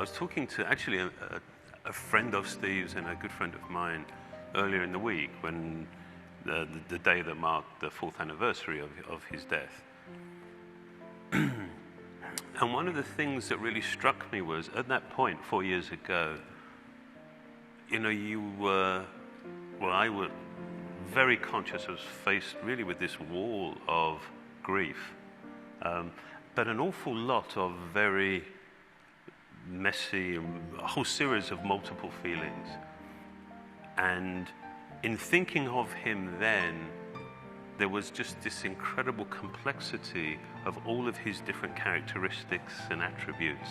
was talking to actually a friend of Steve's and a good friend of mine earlier in the week when the day that marked the 4th anniversary of his death. And one of the things that really struck me was, at that point, 4 years ago, you know, I was very conscious. I was faced really with this wall of grief, but an awful lot of very messy, a whole series of multiple feelings. And in thinking of him then, there was just this incredible complexity of all of his different characteristics and attributes.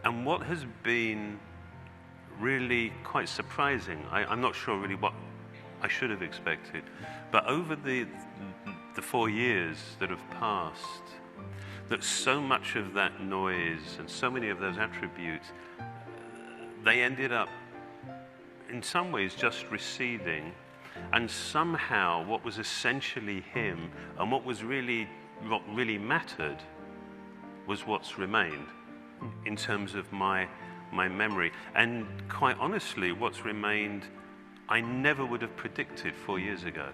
And what has been really quite surprising, I'm not sure really what I should have expected, but over the 4 years that have passed, that so much of that noise and so many of those attributes, they ended up in some ways just receding, and somehow what was essentially him and what really mattered was what's remained in terms of my memory. And quite honestly, what's remained I never would have predicted 4 years ago.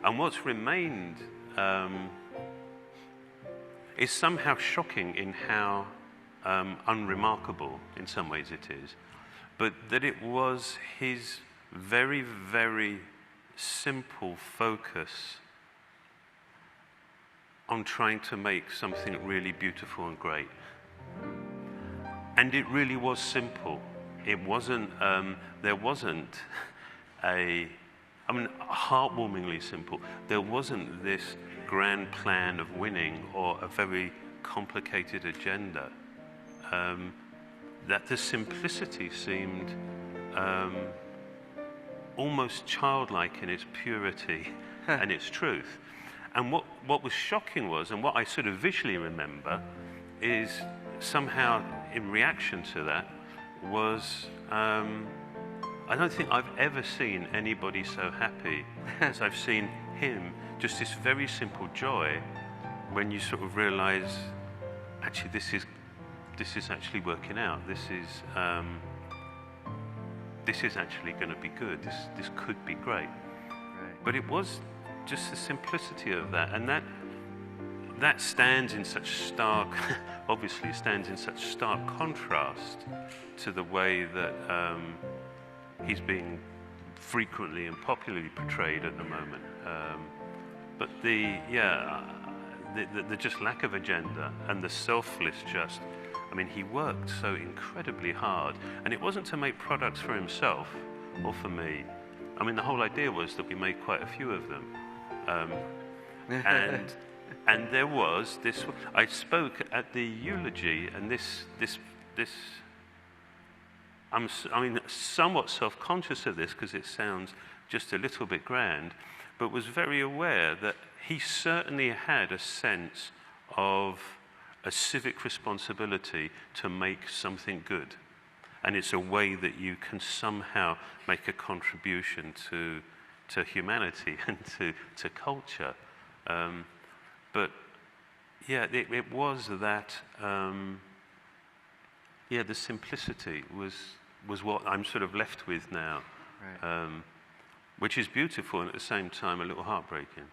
And what's remained is somehow shocking in how unremarkable in some ways it is, but that it was his very, very simple focus on trying to make something really beautiful and great. And it really was simple. It wasn't, there wasn't heartwarmingly simple. There wasn't this grand plan of winning or a very complicated agenda. That the simplicity seemed almost childlike in its purity and its truth. And what was shocking was, and what I sort of visually remember, is somehow in reaction to that was, I don't think I've ever seen anybody so happy as I've seen him. Just this very simple joy when you sort of realize, actually, this is actually working out. This is actually going to be good. This could be great. Right. But it was just the simplicity of that, and that stands in such stark, obviously stands in such stark contrast to the way that he's being frequently and popularly portrayed at the moment. But the just lack of agenda and the selfless just, I mean, he worked so incredibly hard, and it wasn't to make products for himself or for me. I mean, the whole idea was that we made quite a few of them. And there was this, I spoke at the eulogy, and this I mean, somewhat self-conscious of this because it sounds just a little bit grand, but was very aware that he certainly had a sense of a civic responsibility to make something good. And it's a way that you can somehow make a contribution to humanity and to culture. But yeah, it was that, the simplicity was what I'm sort of left with now, right. Which is beautiful and at the same time a little heartbreaking.